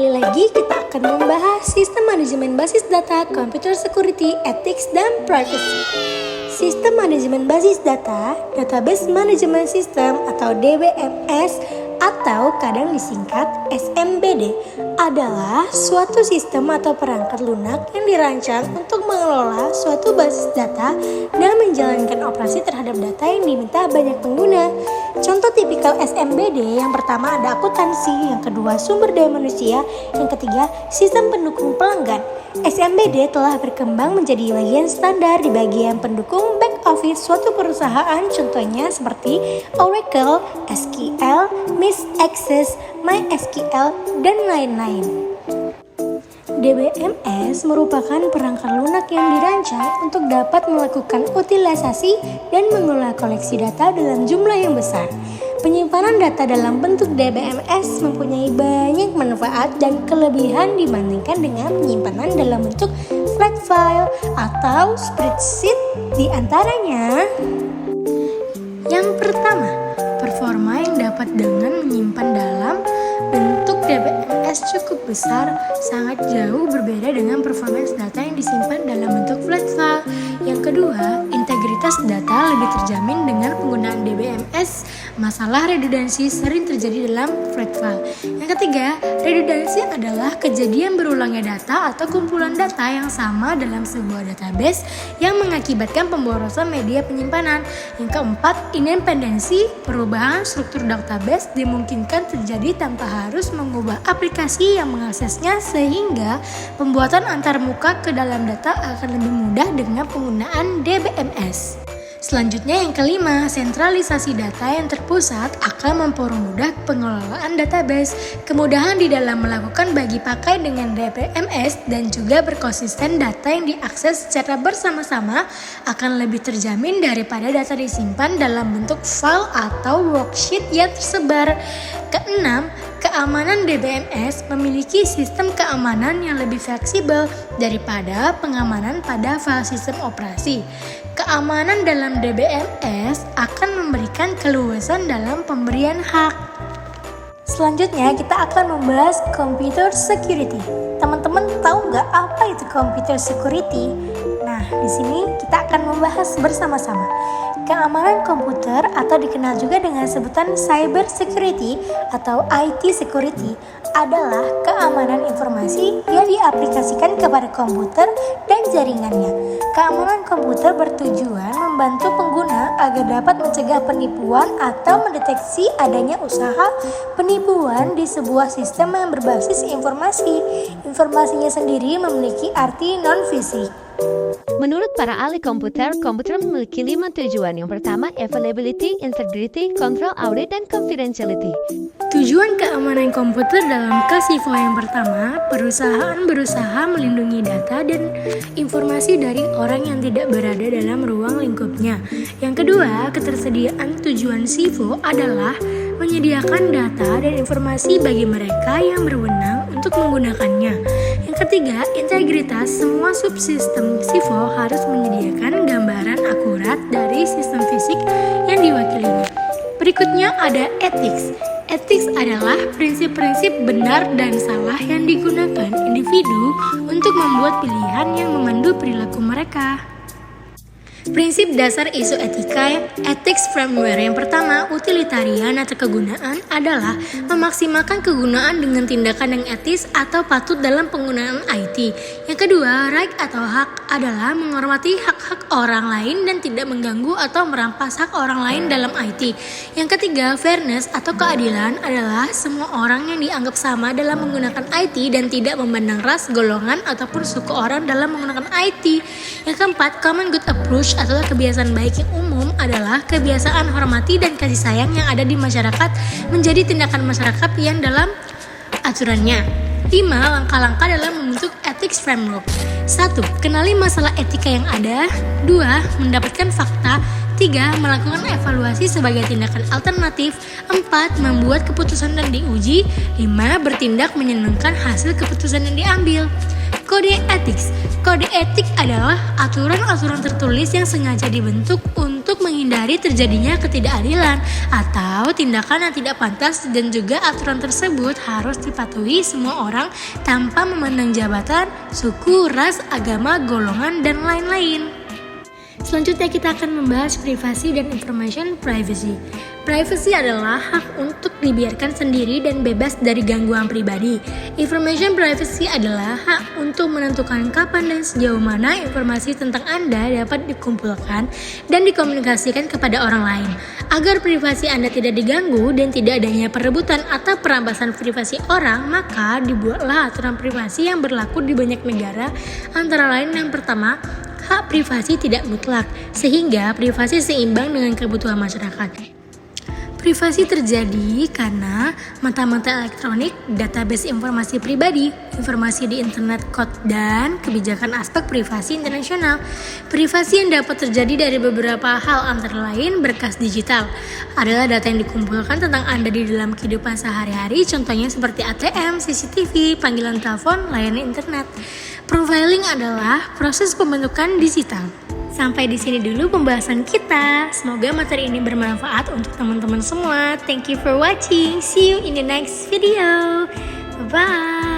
Kembali lagi kita akan membahas sistem manajemen basis data, computer security, ethics, dan privacy. Sistem manajemen basis data, database management system atau DBMS atau kadang disingkat SMBD adalah suatu sistem atau perangkat lunak yang dirancang untuk mengelola suatu basis data dan menjalankan operasi terhadap data yang diminta banyak pengguna. Contoh tipikal SMBD yang pertama ada akuntansi, yang kedua sumber daya manusia, yang ketiga sistem pendukung pelanggan. SMBD telah berkembang menjadi bagian standar di bagian pendukung back office suatu perusahaan, contohnya seperti Oracle, SQL, Access, MySQL, dan lain-lain. DBMS merupakan perangkat lunak yang dirancang untuk dapat melakukan utilisasi dan mengelola koleksi data dalam jumlah yang besar. Penyimpanan data dalam bentuk DBMS mempunyai banyak manfaat dan kelebihan dibandingkan dengan penyimpanan dalam bentuk flat file atau spreadsheet. Di antaranya, yang pertama, performa yang dapat dengan menyimpan dalam bentuk DBMS cukup besar sangat jauh berbeda dengan performance data yang disimpan dalam bentuk flat file. Yang kedua, integritas data lebih terjamin dengan penggunaan DBMS. Masalah redundansi sering terjadi dalam flat file. Yang ketiga, redundansi adalah kejadian berulangnya data atau kumpulan data yang sama dalam sebuah database yang mengakibatkan pemborosan media penyimpanan. Yang keempat, independensi. Perubahan struktur database dimungkinkan terjadi tanpa harus mengubah aplikasi yang mengaksesnya, sehingga pembuatan antarmuka ke dalam data akan lebih mudah dengan penggunaan DBMS. Selanjutnya yang kelima, sentralisasi data yang terpusat akan mempermudah pengelolaan database. Kemudahan di dalam melakukan bagi pakai dengan DBMS dan juga berkonsisten data yang diakses secara bersama-sama akan lebih terjamin daripada data disimpan dalam bentuk file atau worksheet yang tersebar. Keenam, keamanan DBMS memiliki sistem keamanan yang lebih fleksibel daripada pengamanan pada file sistem operasi. Keamanan dalam DBMS akan memberikan keluasan dalam pemberian hak. Selanjutnya kita akan membahas computer security. Teman-teman tahu nggak apa itu computer security? Nah, di sini kita akan membahas bersama-sama. Keamanan komputer atau dikenal juga dengan sebutan cyber security atau IT security adalah keamanan informasi yang diaplikasikan kepada komputer dan jaringannya. Keamanan komputer bertujuan membantu pengguna agar dapat mencegah penipuan atau mendeteksi adanya usaha penipuan di sebuah sistem yang berbasis informasi. Informasinya sendiri memiliki arti non-fisik. Menurut para ahli komputer memiliki 5 tujuan. Yang pertama, availability, integrity, control, audit, dan confidentiality. Tujuan keamanan komputer dalam K-SIFO yang pertama, perusahaan berusaha melindungi data dan informasi dari orang yang tidak berada dalam ruang lingkupnya. Yang kedua, ketersediaan tujuan SIFO adalah menyediakan data dan informasi bagi mereka yang berwenang untuk menggunakannya. Yang ketiga, integritas. Semua subsistem SIFO harus menyediakan gambaran akurat dari sistem fisik yang diwakilinya. Berikutnya ada ethics. Ethics adalah prinsip-prinsip benar dan salah yang digunakan individu untuk membuat pilihan yang memandu perilaku mereka. Prinsip dasar isu etika ethics framework yang pertama, utilitarian atau kegunaan adalah memaksimalkan kegunaan dengan tindakan yang etis atau patut dalam penggunaan IT. Yang kedua, right atau hak adalah menghormati hak-hak orang lain dan tidak mengganggu atau merampas hak orang lain dalam IT. Yang ketiga, fairness atau keadilan adalah semua orang yang dianggap sama dalam menggunakan IT dan tidak memandang ras, golongan, ataupun suku orang dalam menggunakan IT. Yang keempat, common good approach atau kebiasaan baik yang umum adalah kebiasaan hormati dan kasih sayang yang ada di masyarakat menjadi tindakan masyarakat yang dalam aturannya. 5. Langkah-langkah dalam membentuk ethics framework. 1. Kenali masalah etika yang ada. 2. Mendapatkan fakta. 3. Melakukan evaluasi sebagai tindakan alternatif. 4. Membuat keputusan dan diuji. 5. Bertindak menyenangkan hasil keputusan yang diambil. Kode etik. Kode etik adalah aturan-aturan tertulis yang sengaja dibentuk untuk untuk menghindari terjadinya ketidakadilan atau tindakan yang tidak pantas, dan juga aturan tersebut harus dipatuhi semua orang tanpa memandang jabatan, suku, ras, agama, golongan, dan lain-lain. Selanjutnya kita akan membahas privasi dan information privacy. Privacy adalah hak untuk dibiarkan sendiri dan bebas dari gangguan pribadi. Information privacy adalah hak untuk menentukan kapan dan sejauh mana informasi tentang Anda dapat dikumpulkan dan dikomunikasikan kepada orang lain. Agar privasi Anda tidak diganggu dan tidak adanya perebutan atau perampasan privasi orang, maka dibuatlah aturan privasi yang berlaku di banyak negara, antara lain yang pertama, hak privasi tidak mutlak, sehingga privasi seimbang dengan kebutuhan masyarakat. Privasi terjadi karena mata-mata elektronik, database informasi pribadi, informasi di internet, kode, dan kebijakan aspek privasi internasional. Privasi yang dapat terjadi dari beberapa hal, antara lain berkas digital adalah data yang dikumpulkan tentang Anda di dalam kehidupan sehari-hari, contohnya seperti ATM, CCTV, panggilan telepon, layanan internet. Profiling adalah proses pembentukan digital. Sampai di sini dulu pembahasan kita. Semoga materi ini bermanfaat untuk teman-teman semua. Thank you for watching. See you in the next video. Bye-bye.